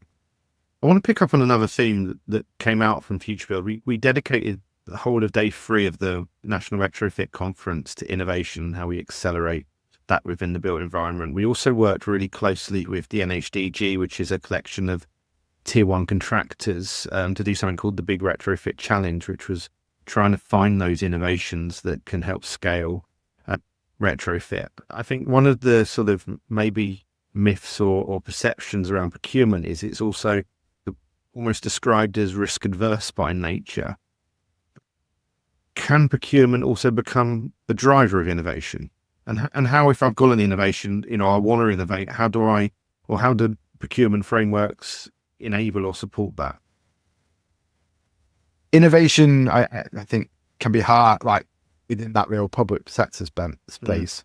I want to pick up on another theme that came out from Futurebuild. We dedicated the whole of day 3 of the National Retrofit Conference to innovation and how we accelerate that within the built environment. We also worked really closely with the NHDG, which is a collection of tier 1 contractors, to do something called the Big Retrofit Challenge, which was trying to find those innovations that can help scale retrofit. I think one of the sort of maybe myths or perceptions around procurement is it's also almost described as risk adverse by nature. Can procurement also become the driver of innovation? And how, if I've got an innovation, I want to innovate, how do procurement frameworks enable or support that? Innovation, I think, can be hard, like within that real public sector space.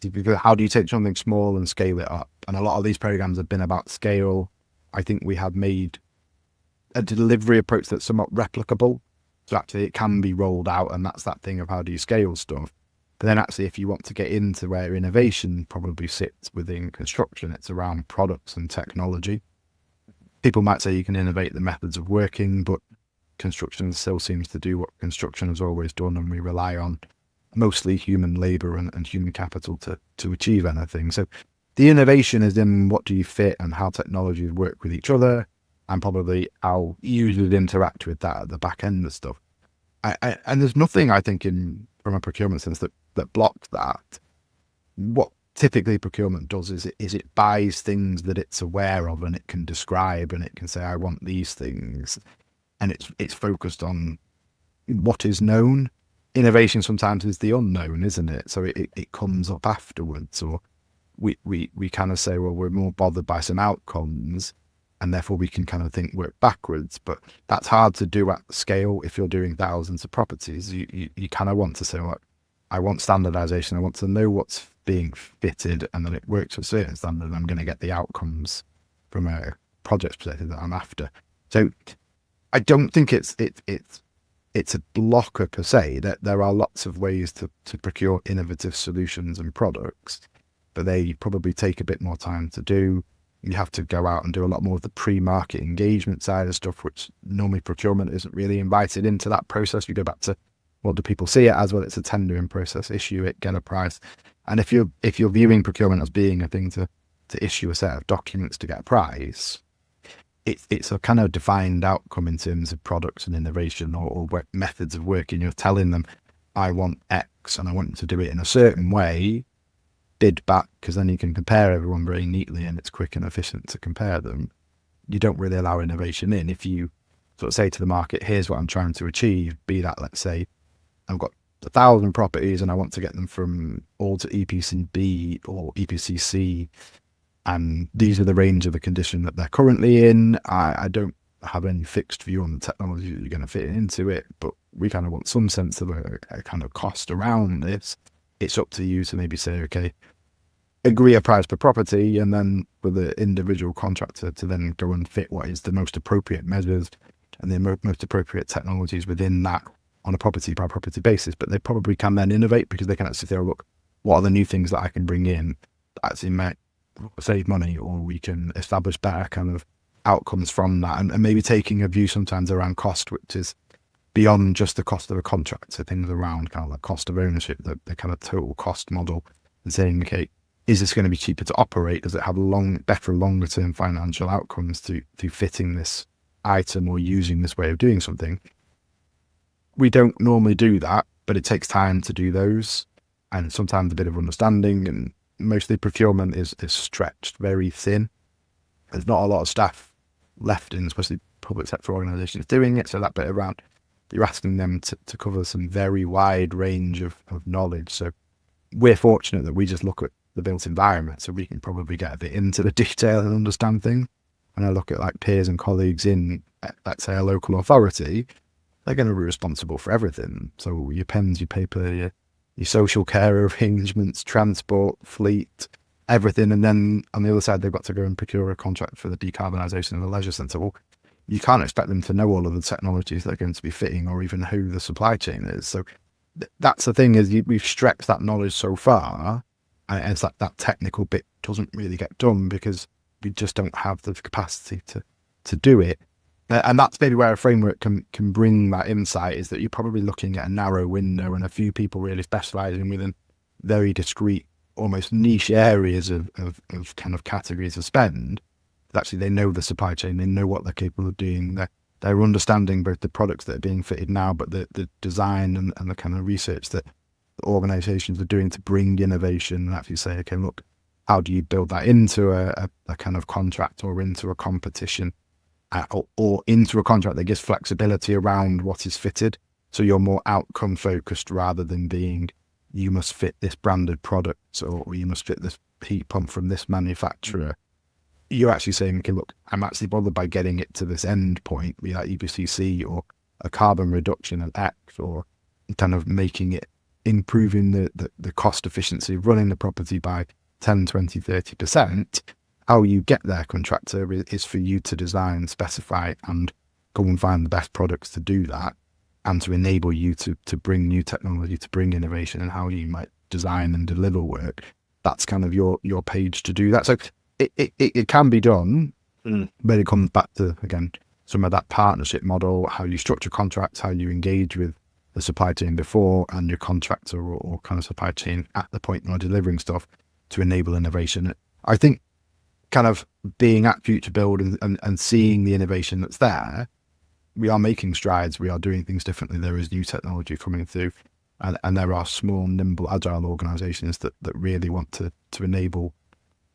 Because how do you take something small and scale it up? And a lot of these programs have been about scale. I think we have made a delivery approach that's somewhat replicable. So actually it can be rolled out, and that's that thing of how do you scale stuff. But then actually, if you want to get into where innovation probably sits within construction, it's around products and technology. People might say you can innovate the methods of working, but construction still seems to do what construction has always done, and we rely on mostly human labor and human capital to achieve anything. So the innovation is in what do you fit and how technologies work with each other, and probably how users interact with that at the back end of stuff. And there's nothing, I think, from a procurement sense that blocks that. What typically procurement does is it buys things that it's aware of and it can describe, and it can say, I want these things. And it's focused on what is known. Innovation sometimes is the unknown, isn't it? So it comes up afterwards, or we kind of say, well, we're more bothered by some outcomes, and therefore we can kind of work backwards. But that's hard to do at scale if you're doing thousands of properties. You kind of want to say, well, I want standardization. I want to know what's being fitted and that it works to a certain standard, and I'm going to get the outcomes from a project perspective that I'm after. So I don't think it's a blocker per se. That there are lots of ways to procure innovative solutions and products, but they probably take a bit more time to do. You have to go out and do a lot more of the pre-market engagement side of stuff, which normally procurement isn't really invited into that process. You go back to, what do people see it as? Well, it's a tendering process, issue it, get a price. And if you're viewing procurement as being a thing to issue a set of documents to get a price, it's a kind of defined outcome in terms of products and innovation or methods of working. You're telling them, I want X and I want you to do it in a certain way, bid back, because then you can compare everyone very neatly and it's quick and efficient to compare them. You don't really allow innovation in. If you sort of say to the market, here's what I'm trying to achieve, be that, let's say, I've got 1,000 properties and I want to get them from all to EPC B or EPC C, and these are the range of the condition that they're currently in. I don't have any fixed view on the technology that you're going to fit into it, but we kind of want some sense of a kind of cost around this. It's up to you to maybe say, okay, agree a price per property, and then for the individual contractor to then go and fit what is the most appropriate measures and the most appropriate technologies within that on a property by property basis. But they probably can then innovate, because they can actually say, oh, look, what are the new things that I can bring in that actually might save money, or we can establish better kind of outcomes from that, and maybe taking a view sometimes around cost, which is beyond just the cost of a contract. So things around kind of like cost of ownership, the kind of total cost model, and saying, okay, is this going to be cheaper to operate? Does it have better longer term financial outcomes to fitting this item or using this way of doing something? We don't normally do that, but it takes time to do those, and sometimes a bit of understanding. And mostly procurement is stretched very thin. There's not a lot of staff left in, especially public sector organisations, doing it. So that bit around, you're asking them to cover some very wide range of knowledge. So we're fortunate that we just look at the built environment, so we can probably get a bit into the detail and understand things. When I look at like peers and colleagues in, let's say, a local authority, they're going to be responsible for everything. So your pens, your paper, your social care arrangements, transport, fleet, everything. And then on the other side, they've got to go and procure a contract for the decarbonisation of the leisure centre. Well, you can't expect them to know all of the technologies that are going to be fitting, or even who the supply chain is. So that's the thing, is we've stretched that knowledge so far, and it's like that technical bit doesn't really get done because we just don't have the capacity to do it. And that's maybe where a framework can bring that insight, is that you're probably looking at a narrow window and a few people really specialising within very discrete, almost niche areas of kind of categories of spend. Actually, they know the supply chain, they know what they're capable of doing, they're understanding both the products that are being fitted now, but the design and the kind of research that the organisations are doing to bring innovation, and actually say, okay, look, how do you build that into a kind of contract, or into a competition, or into a contract that gives flexibility around what is fitted. So you're more outcome focused rather than being, you must fit this branded product, or you must fit this heat pump from this manufacturer. You're actually saying, okay, look, I'm actually bothered by getting it to this end point, be that EPCC or a carbon reduction of X, or kind of improving the cost efficiency of running the property by 10, 20, 30%. How you get there, contractor, is for you to design, specify, and go and find the best products to do that. and to enable you to bring new technology, to bring innovation, and how you might design and deliver work. That's kind of your page to do that. So it can be done, but it comes back to, again, some of that partnership model, how you structure contracts, how you engage with the supply chain before and your contractor or kind of supply chain at the point you're delivering stuff to enable innovation. I think kind of being at Futurebuild and seeing the innovation that's there, we are making strides. We are doing things differently. There is new technology coming through, and there are small, nimble, agile organizations that really want to enable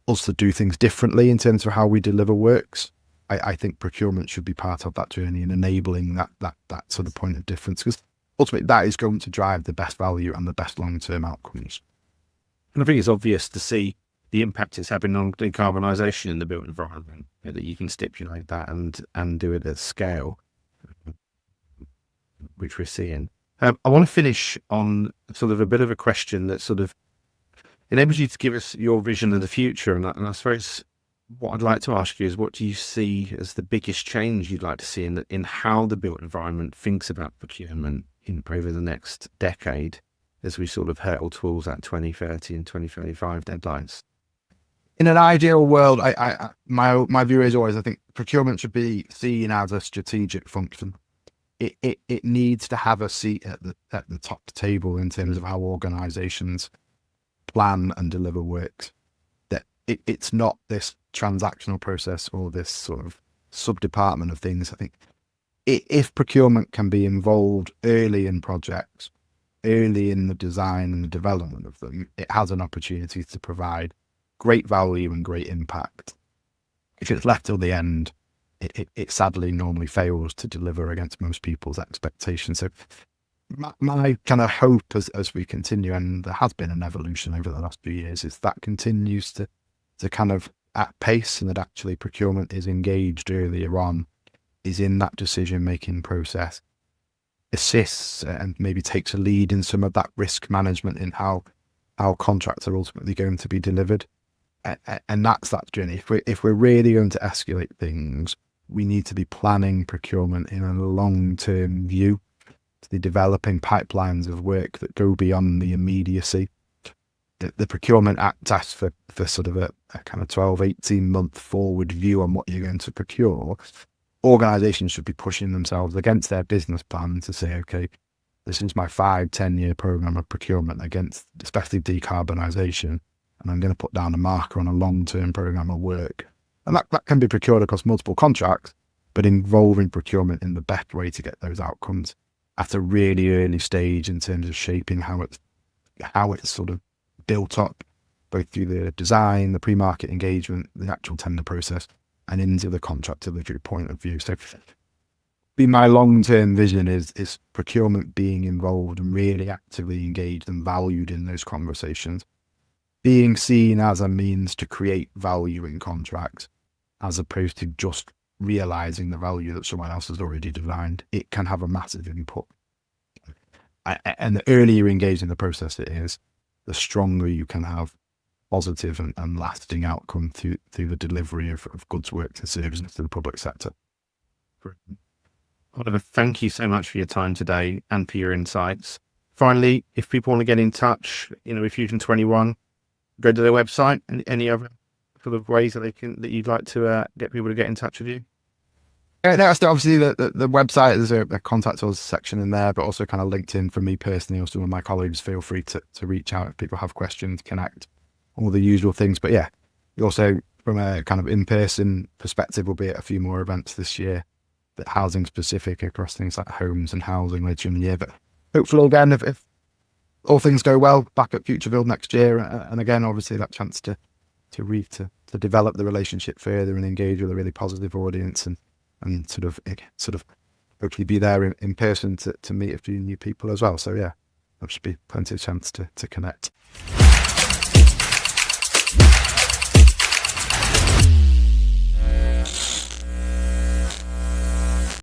us to do things differently in terms of how we deliver works. I think procurement should be part of that journey and enabling that sort of point of difference, because ultimately that is going to drive the best value and the best long-term outcomes. And I think it's obvious to see the impact it's having on decarbonisation in the built environment, that you can stipulate that and do it at scale, which we're seeing. I want to finish on sort of a bit of a question that sort of enables you to give us your vision of the future. And I suppose what I'd like to ask you is, what do you see as the biggest change you'd like to see in how the built environment thinks about procurement over the next decade, as we sort of hurtle towards that 2030 and 2035 deadlines? In an ideal world, my view is always, I think procurement should be seen as a strategic function. It needs to have a seat at the top table in terms of how organizations plan and deliver works. That it's not this transactional process or this sort of sub-department of things. I think if procurement can be involved early in projects, early in the design and the development of them, it has an opportunity to provide great value and great impact. If it's left till the end, it sadly normally fails to deliver against most people's expectations. So my kind of hope as we continue, and there has been an evolution over the last few years, is that continues to kind of at pace, and that actually procurement is engaged earlier on, is in that decision-making process, assists and maybe takes a lead in some of that risk management in how contracts are ultimately going to be delivered. And that's that journey. If we're really going to escalate things, we need to be planning procurement in a long-term view, to be developing pipelines of work that go beyond the immediacy. The Procurement Act asks for sort of a kind of 12, 18-month forward view on what you're going to procure. Organizations should be pushing themselves against their business plan to say, okay, this is my 5-10-year program of procurement against especially decarbonisation, and I'm going to put down a marker on a long-term program of work. And that can be procured across multiple contracts, but involving procurement in the best way to get those outcomes at a really early stage in terms of shaping how it's sort of built up, both through the design, the pre-market engagement, the actual tender process, and into the contract delivery point of view. So my long-term vision is procurement being involved and really actively engaged and valued in those conversations, being seen as a means to create value in contracts, as opposed to just realizing the value that someone else has already designed. It can have a massive input. And the earlier you engage in the process it is, the stronger you can have positive and lasting outcome through the delivery of goods, works and services to the public sector. Oliver, thank you so much for your time today and for your insights. Finally, if people want to get in touch, with Fusion 21, go to their website, and any other sort of ways that you'd like to get people to get in touch with you? Yeah, so obviously the website, there's a contact us section in there, but also kind of LinkedIn for me personally, or some of my colleagues. Feel free to reach out if people have questions, connect, all the usual things. But yeah, also from a kind of in-person perspective, we'll be at a few more events this year, but housing specific across things like homes and housing later in the year. But hopefully again, if all things go well, back at Futurebuild next year, and again, obviously that chance to develop the relationship further and engage with a really positive audience, and sort of hopefully be there in person to meet a few new people as well. So yeah, there should be plenty of chance to connect.